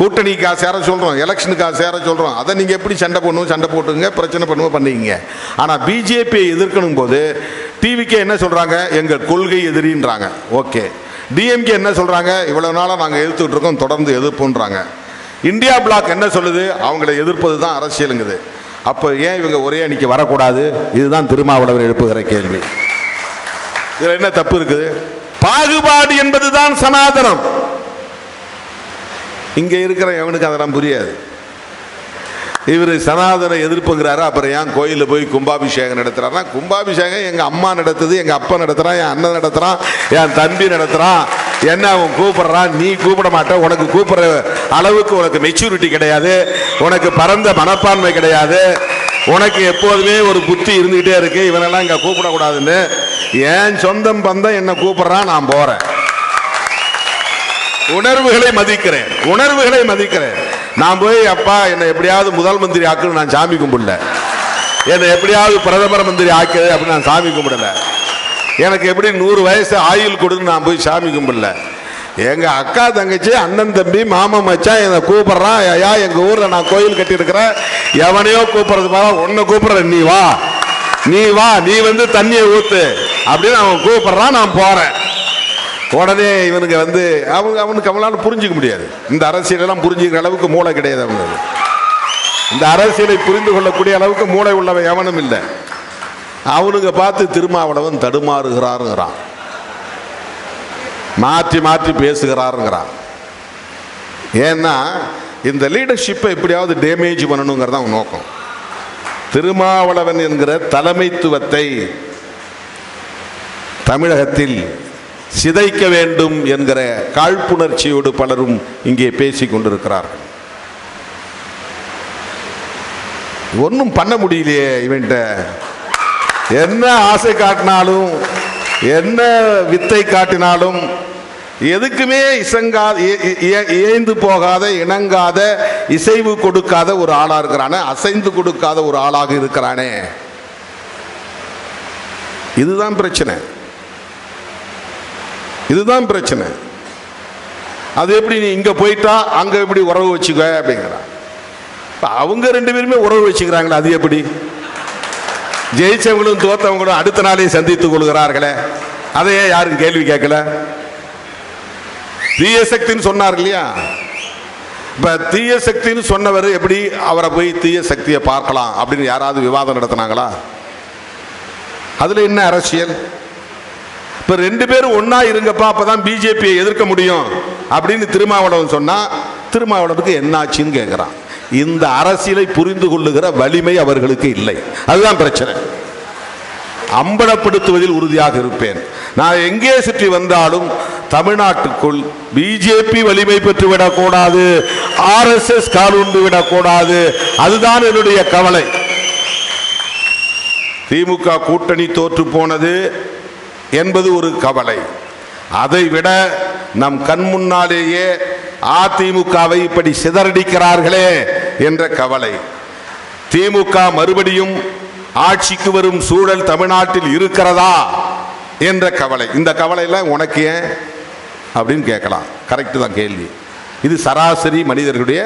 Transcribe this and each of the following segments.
கூட்டணிக்காக சேர சொல்கிறோம், எலெக்ஷனுக்காக சேர சொல்கிறோம். அதை நீங்கள் எப்படி சண்டை பண்ணுவோம், சண்டை போட்டுங்க, பிரச்சனை பண்ணுவோம் பண்ணிக்கிங்க. ஆனால் பிஜேபியை எதிர்க்கணும் போது டிவிக்கே என்ன சொல்கிறாங்க, எங்கள் கொள்கை எதிரின்றாங்க. ஓகே. டிஎம்கே என்ன சொல்கிறாங்க, இவ்வளோ நாளாக நாங்கள் எதிர்த்துக்கிட்டு இருக்கோம், தொடர்ந்து எதிர்ப்புன்றாங்க. இந்தியா பிளாக் என்ன சொல்லுது, அவங்களை எதிர்ப்பது தான் அரசியலுங்குது. அப்போ ஏன் இவங்க ஒரே அணிக்கு வரக்கூடாது? இதுதான் திருமாவளவர் எழுப்புகிற கேள்வி. இதில் என்ன தப்பு இருக்குது? பாகுபாடு என்பதுதான் சனாதனம். இங்க இருக்கிற எவனுக்கு அதெல்லாம் புரியாது. இவர் சனாதன எதிர்ப்புங்கிறாரு, அப்புறம் ஏன் கோயிலில் போய் கும்பாபிஷேகம் நடத்துறாருன்னா, கும்பாபிஷேகம் எங்க அம்மா நடத்துது, எங்க அப்பா நடத்துறான், என் அண்ணன் நடத்துறான், என் தம்பி நடத்துறான். என்ன அவன் கூப்பிடுறான், நீ கூப்பிட மாட்ட. உனக்கு கூப்பிடுற அளவுக்கு உனக்கு மெச்சூரிட்டி கிடையாது, உனக்கு பரந்த மனப்பான்மை கிடையாது, உனக்கு எப்போதுமே ஒரு புத்தி இருந்துகிட்டே இருக்கு. இவனெல்லாம் இங்க கூப்பிடக்கூடாதுன்னு ஏன் சொந்தம் பந்தம் என்ன கூப்பிடுறான், நான் போறேன். உணர்வுகளை மதிக்கிறேன், உணர்வுகளை மதிக்கிறேன். நான் போய் அப்பா என்னை எப்படியாவது முதல் மந்திரி ஆக்குன்னு நான் சாமி கும்பிடல, என்னை எப்படியாவது பிரதமர் மந்திரி ஆக்குது அப்படின்னு நான் சாமி கும்பிடல, எனக்கு எப்படி 100 வயசு ஆயுள் கொடுன்னு நான் போய் சாமி கும்பிடல. எங்க அக்கா தங்கச்சி அண்ணன் தம்பி மாமன் மச்சான் என்னை கூப்பிடுறான், ஐயா எங்க ஊர்ல நான் கோயில் கட்டி இருக்கிறேன், எவனையோ கூப்பிடுறது பாரு, உன்னை கூப்பிடுறேன், நீ வா நீ வா, நீ வந்து தண்ணியை ஊத்து அப்படின்னு அவன் கூப்பிடுறான், நான் போறேன். உடனே இவனுக்கு வந்து அவனுக்கு அவங்களால புரிஞ்சிக்க முடியாது. இந்த அரசியலெல்லாம் புரிஞ்சுக்கிற அளவுக்கு மூளை கிடையாது அவனுக்கு. இந்த அரசியலை புரிந்து கொள்ளக்கூடிய அளவுக்கு மூளை உள்ளவன் எவனும் இல்லை. அவனுங்க பார்த்து திருமாவளவன் தடுமாறுகிறாருங்கிறான், மாற்றி மாற்றி பேசுகிறாருங்கிறான். ஏன்னா இந்த லீடர்ஷிப்பை எப்படியாவது டேமேஜ் பண்ணணுங்கிறது அவன் நோக்கம். திருமாவளவன் என்கிற தலைமைத்துவத்தை தமிழகத்தில் சிதைக்க வேண்டும் என்கிற காழ்ப்புணர்ச்சியோடு பலரும் இங்கே பேசிக் கொண்டிருக்கிறார்கள். ஒன்றும் பண்ண முடியலையே இவன்ட்ட. என்ன ஆசை காட்டினாலும், என்ன வித்தை காட்டினாலும் எதுக்குமே ஏய்ந்து போகாத, இணங்காத, இசைவு கொடுக்காத ஒரு ஆளா இருக்கிறானே, அசைந்து கொடுக்காத ஒரு ஆளாக இருக்கிறானே. இதுதான் பிரச்சனை, இதுதான் பிரச்சனை. அது எப்படி நீ இங்க போயிட்டா அங்க எப்படி உறவு வச்சுக்க அப்படிங்கிறான். அவங்க 2 பேருமே உறவு வச்சுக்கிறாங்களே, அது எப்படி? ஜெயிச்சவங்களும் தோத்தவங்களும் அடுத்த நாளே சந்தித்துக் கொள்கிறார்களே, அதையே யாரும் கேள்வி கேட்கல. தீய சக்தின்னு சொன்னார் இல்லையா? இப்ப தீய சக்தின்னு சொன்னவர் எப்படி அவரை போய் தீய சக்தியை பார்க்கலாம் அப்படின்னு யாராவது விவாதம் நடத்தினாங்களா? அதுல என்ன அரசியல்? இப்ப 2 பேரும் ஒன்னா இருங்கப்பா, அப்பதான் பிஜேபியை எதிர்க்க முடியும் அப்படின்னு திருமாவளவன் சொன்னா, திருமாவளவனுக்கு என்ன ஆச்சுன்னு கேட்கிறான். இந்த அரசியலை புரிந்து கொள்ளுகிற வலிமை அவர்களுக்கு இல்லை. அதுதான் பிரச்சனை. அம்பலப்படுத்துவதில் உறுதியாக இருப்பேன். நான் எங்கே சுற்றி வந்தாலும் தமிழ்நாட்டுக்குள் பிஜேபி வலிமை பெற்று விடக்கூடாது, RSS காலுண்டு விடக்கூடாது. அதுதான் என்னுடைய கவலை. திமுக கூட்டணி தோற்று போனது என்பது ஒரு கவலை. அதை விட நம் கண் முன்னாலேயே அதிமுகவை இப்படி சிதறடிக்கிறார்களே என்ற கவலை. திமுக மறுபடியும் ஆட்சிக்கு வரும் சூழல் தமிழ்நாட்டில் இருக்கிறதா என்ற கவலை. இந்த கவலையில உனக்கு ஏன் அப்படின்னு கேட்கலாம். கரெக்ட் தான் கேள்வி. இது சராசரி மனிதர்களுடைய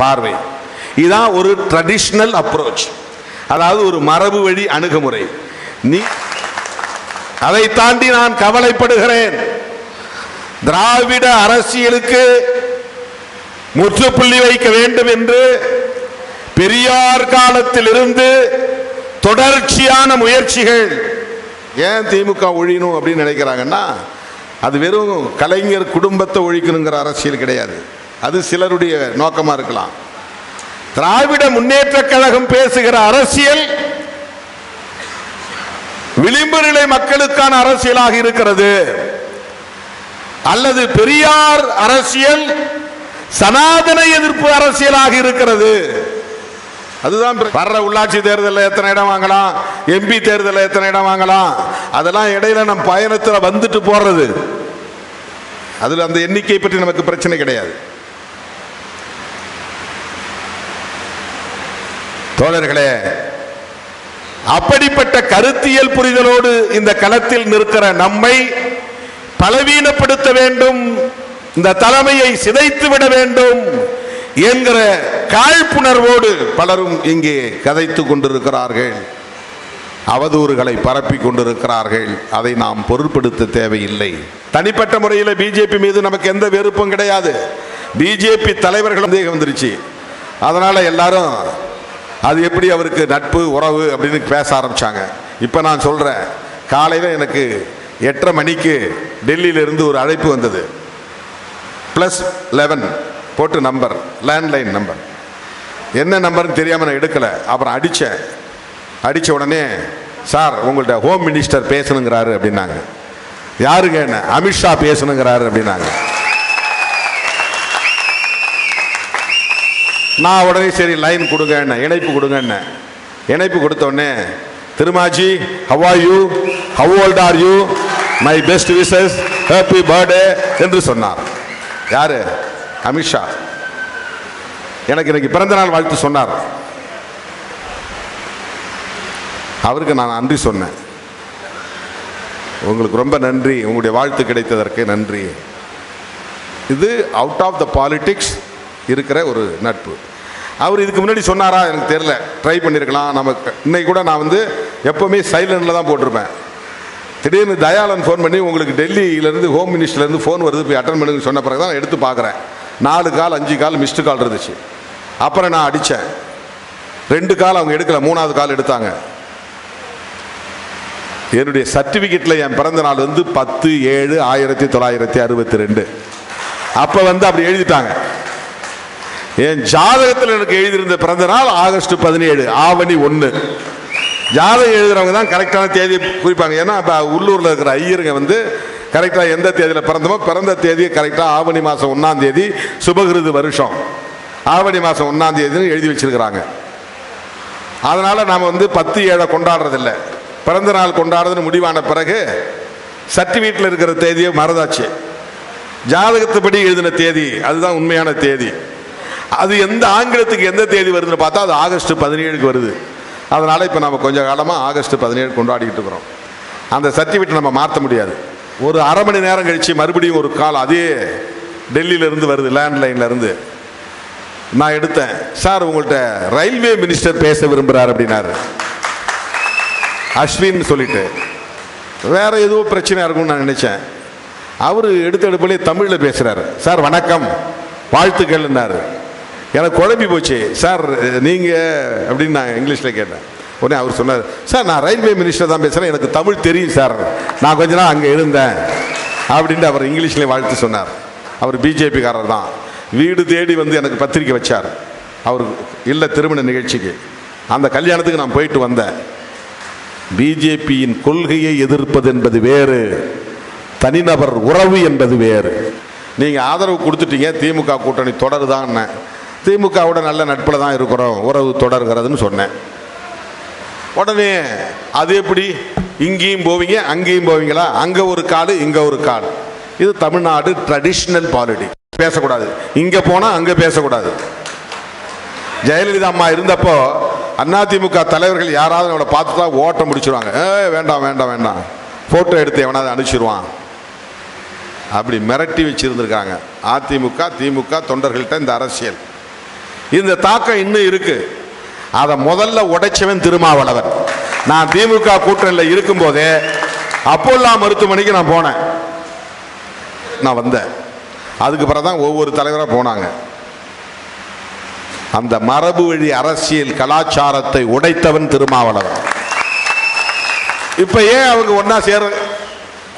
பார்வை. இதுதான் ஒரு ட்ரெடிஷனல் அப்ரோச், அதாவது ஒரு மரபு வழி அணுகுமுறை. நீ அதை தாண்டி நான் கவலைப்படுகிறேன். திராவிட அரசியலுக்கு முற்றுப்புள்ளி வைக்க வேண்டும் என்று பெரியார் காலத்தில் இருந்து தொடர்ச்சியான முயற்சிகள். ஏன் திமுக ஒழியணும் அப்படின்னு நினைக்கிறாங்கன்னா, அது வெறும் கலைஞர் குடும்பத்தை ஒழிக்கணுங்கிற அரசியல் கிடையாது. அது சிலருடைய நோக்கமா இருக்கலாம். திராவிட முன்னேற்ற கழகம் பேசுகிற அரசியல் விளிம்பு நிலை மக்களுக்கான அரசியலாக இருக்கிறது. அல்லது பெரியார் அரசியல் சனாதன எதிர்ப்பு அரசியலாக இருக்கிறது. அதுதான் வர்ற உள்ளாட்சி தேர்தலில் எத்தனை இடம் வாங்கலாம், MP தேர்தலில் எத்தனை இடம் வாங்கலாம், அதெல்லாம் இடையில நம் பயணத்தில் வந்துட்டு போறது. அதுல அந்த எண்ணிக்கை பற்றி நமக்கு பிரச்சனை கிடையாது. தோழர்களே, அப்படிப்பட்ட கருத்தியல் புரிதலோடு இந்த களத்தில் நிற்கிற நம்மை பலவீனப்படுத்த வேண்டும், இந்த தலைமையை சிதைத்து விட வேண்டும் என்கிற காழ்ப்புணர்வோடு பலரும் இங்கே கதைத்துக் கொண்டிருக்கிறார்கள், அவதூறுகளை பரப்பி கொண்டிருக்கிறார்கள். அதை நாம் பொருட்படுத்த தேவையில்லை. தனிப்பட்ட முறையில் பிஜேபி மீது நமக்கு எந்த வெறுப்பும் கிடையாது. பிஜேபி தலைவர்கள் வந்துருச்சு, அதனால எல்லாரும் அது எப்படி அவருக்கு நட்பு உறவு அப்படின்னு பேச ஆரம்பிச்சாங்க. இப்போ நான் சொல்றேன், காலையில் எனக்கு 8:30 மணிக்கு டெல்லியிலிருந்து ஒரு அழைப்பு வந்தது. +11 போட்டு நம்பர், லேண்ட்லைன் நம்பர். என்ன நம்பர்னு தெரியாமல் நான் எடுக்கலை. அப்புறம் அடித்த உடனே, சார் உங்கள்கிட்ட ஹோம் மினிஸ்டர் பேசணுங்கிறாரு அப்படின்னாங்க. யாருங்க? என்ன? அமித்ஷா பேசணுங்கிறாரு அப்படின்னாங்க. நான் உடனே சரி லைன் கொடுங்க, என்ன இணைப்பு கொடுங்க. என்ன இணைப்பு கொடுத்த உடனே, திருமாஜி how are you, how old are you, my best wishes, happy birthday என்று சொன்னார். யாரு? அமித்ஷா. எனக்கு இன்னைக்கு பிறந்த நாள் வாழ்த்து சொன்னார். அவருக்கு நான் நன்றி சொன்னேன். உங்களுக்கு ரொம்ப நன்றி, உங்களுடைய வாழ்த்து கிடைத்ததற்கு நன்றி. இது அவுட் ஆஃப் த பாலிடிக்ஸ் இருக்கிற ஒரு நட்பு. அவர் இதுக்கு முன்னாடி சொன்னாரா எனக்கு தெரியல, ட்ரை பண்ணியிருக்கலாம். நமக்கு இன்னைக்கு கூட நான் எப்போவுமே சைலண்டில் தான் போட்டிருப்பேன். திடீர்னு தயாளன் ஃபோன் பண்ணி, உங்களுக்கு டெல்லியிலேருந்து ஹோம் மினிஸ்டர்லேருந்து ஃபோன் வருது, போய் அட்டன் பண்ணுன்னு சொன்ன பிறகு தான் எடுத்து பார்க்குறேன். 4 கால் 5 கால் மிஸ்டு கால் இருந்துச்சு. அப்புறம் நான் அடித்தேன், 2 கால் அவங்க எடுக்கல, 3வது கால் எடுத்தாங்க. என்னுடைய சர்டிஃபிகேட்டில் என் பிறந்த நாள் 10/7/1962. அப்போ அப்படி எழுதிட்டாங்க. என் ஜாதகத்தில் எனக்கு எழுதியிருந்த பிறந்த நாள் ஆகஸ்ட் 17 ஆவணி 1. ஜாதகம் எழுதுறவங்க தான் கரெக்டான தேதியை குறிப்பாங்க. ஏன்னா இப்போ உள்ளூரில் இருக்கிற ஐயருங்க கரெக்டாக எந்த தேதியில் பிறந்தமோ பிறந்த தேதியை கரெக்டாக ஆவணி மாதம் 1ஆம் தேதி சுபகிருது வருஷம் ஆவணி மாதம் 1ஆம் தேதினு எழுதி வச்சிருக்கிறாங்க. அதனால் நாம் 10/7 கொண்டாடுறதில்லை. பிறந்த நாள் கொண்டாடுறதுன்னு முடிவான பிறகு சர்டிஃபிகேட்டில் இருக்கிற தேதியை மறந்தாச்சு. ஜாதகத்துப்படி எழுதின தேதி அதுதான் உண்மையான தேதி. அது எந்த ஆங்கிலத்துக்கு எந்த தேதி வருதுன்னு பார்த்தா அது ஆகஸ்ட் 17க்கு வருது. அதனால் இப்போ நம்ம கொஞ்சம் காலமாக ஆகஸ்ட் 17 கொண்டாடிக்கிட்டு இருக்கிறோம். அந்த சர்டிஃபிகேட் நம்ம மாற்ற முடியாது. ஒரு அரை மணி நேரம் கழித்து மறுபடியும் ஒரு கால் அதே டெல்லியிலேருந்து வருது, லேண்ட்லைன்லேருந்து. நான் எடுத்தேன், சார் உங்கள்கிட்ட ரயில்வே மினிஸ்டர் பேச விரும்புகிறார் அப்படின்னாரு. அஸ்வின் சொல்லிட்டு வேற ஏதோ பிரச்சனையாக இருக்கும்னு நான் நினச்சேன். அவர் எடுப்பிலே தமிழில் பேசுகிறார். சார் வணக்கம், வாழ்த்துக்கள்னாரு. எனக்கு குழம்பி போச்சு. சார் நீங்கள் அப்படின்னு நான் இங்கிலீஷில் கேட்டேன். உடனே அவர் சொன்னார், சார் நான் ரயில்வே மினிஸ்டர் தான் பேசுகிறேன், எனக்கு தமிழ் தெரியும் சார், நான் கொஞ்ச நாள் அங்கே இருந்தேன் அப்படின்ட்டு அவர் இங்கிலீஷ்லேயே வாழ்த்து சொன்னார். அவர் பிஜேபிக்காரர் தான். வீடு தேடி எனக்கு பத்திரிக்கை வச்சார். அவர் இல்லை திருமண நிகழ்ச்சிக்கு. அந்த கல்யாணத்துக்கு நான் போயிட்டு வந்தேன். பிஜேபியின் கொள்கையை எதிர்ப்பது என்பது வேறு, தனிநபர் உறவு என்பது வேறு. நீங்கள் ஆதரவு கொடுத்துட்டீங்க, திமுக கூட்டணி தொடருதான். திமுகவோட நல்ல நட்பில் தான் இருக்கிறோம், உறவு தொடர்கிறதுன்னு சொன்னேன். உடனே அது எப்படி இங்கேயும் போவீங்க அங்கேயும் போவீங்களா, அங்கே ஒரு காடு இங்கே ஒரு காடு. இது தமிழ்நாடு ட்ரெடிஷ்னல் பாலிடிக்ஸ். பேசக்கூடாது, இங்கே போனால் அங்கே பேசக்கூடாது. ஜெயலலிதா அம்மா இருந்தப்போ அதிமுக தலைவர்கள் யாராவது அவளை பார்த்து தான் ஓட்ட முடிச்சிருவாங்க. வேண்டாம் வேண்டாம் வேண்டாம், ஃபோட்டோ எடுத்து எவனாவது அனுப்பிச்சிடுவான் அப்படி மிரட்டி வச்சிருந்துருக்காங்க அதிமுக திமுக தொண்டர்கள்ட்ட. இந்த அரசியல் இந்த தாக்கம் இன்னும் இருக்கு. அதை முதல்ல உடைச்சவன் திருமாவளவன். நான் திமுக கூட்டணியில் இருக்கும் போதே அப்போல்லா மருத்துவமனைக்கு நான் போனேன், நான் வந்தேன். அதுக்கு பிறகுதான் ஒவ்வொரு தலைவராக போனாங்க. அந்த மரபு வழி அரசியல் கலாச்சாரத்தை உடைத்தவன் திருமாவளவன். இப்ப ஏன் அவங்க ஒன்னா சேர,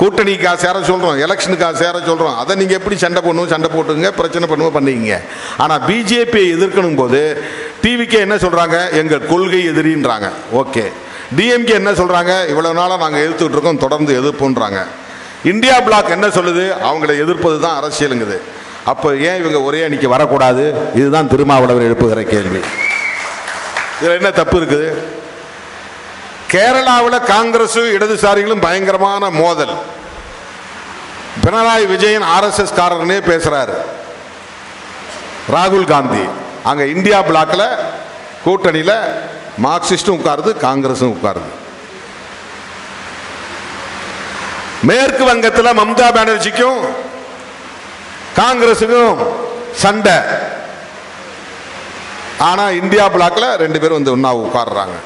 கூட்டணிக்காக சேர சொல்றோம், எலெக்ஷனுக்காக சேர சொல்றோம். அதை நீங்க எப்படி சண்டை போடணும் சண்டை போட்டுங்க, பிரச்சனை பண்ணுவோம் பண்ணிக்கங்க. ஆனா பிஜேபியை எதிர்க்கணும் போது டிவிக்கே என்ன சொல்றாங்க, எங்கள் கொள்கை எதிரின்றாங்க. ஓகே, டிஎம்கே என்ன சொல்றாங்க, இவ்வளவு நாளா நாங்க எதிர்த்துட்டு இருக்கோம், தொடர்ந்து எதிர்ப்புன்றாங்க. இந்தியா பிளாக் என்ன சொல்லுது, அவங்களை எதிர்ப்பது தான் அரசியலுங்குது. அப்போ ஏன் இவங்க ஒரே அணிக்கு வரக்கூடாது? இதுதான் திருமாவளவர் எழுப்புகிற கேள்வி. இதுல என்ன தப்பு இருக்குது? கேரளாவில் காங்கிரஸ் இடதுசாரிகளும் பயங்கரமான மோதல். பினராயி விஜயன் RSS காரர்னே பேசுறாரு. ராகுல் காந்தி அங்க இந்தியா பிளாக்ல கூட்டணியில மார்க்சிஸ்டும் உட்காருது, காங்கிரஸும் உட்காருது. மேற்கு வங்கத்தில் மம்தா பானர்ஜிக்கும் காங்கிரஸுக்கும் சண்டை. ஆனா இந்தியா பிளாக்ல 2 பேரும் வந்து ஒண்ணா உட்கார்றாங்க.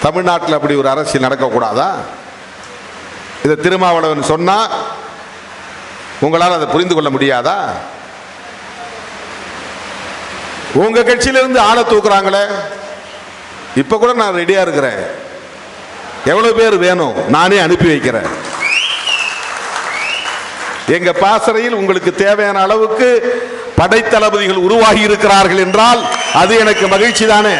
தமிழ்நாட்டில் அப்படி ஒரு அரசியல் நடக்கக்கூடாதா? இதை திருமாவளவன் சொன்னா உங்களால் அதை புரிந்து கொள்ள முடியாதா? உங்க கட்சியிலிருந்து ஆளை தூக்குறாங்களே, இப்ப கூட நான் ரெடியா இருக்கிறேன். எவ்வளவு பேர் வேணும் நானே அனுப்பி வைக்கிறேன். எங்க பாசறையில் உங்களுக்கு தேவையான அளவுக்கு படைத்தளபதிகள் உருவாகி இருக்கிறார்கள் என்றால் அது எனக்கு மகிழ்ச்சி தானே.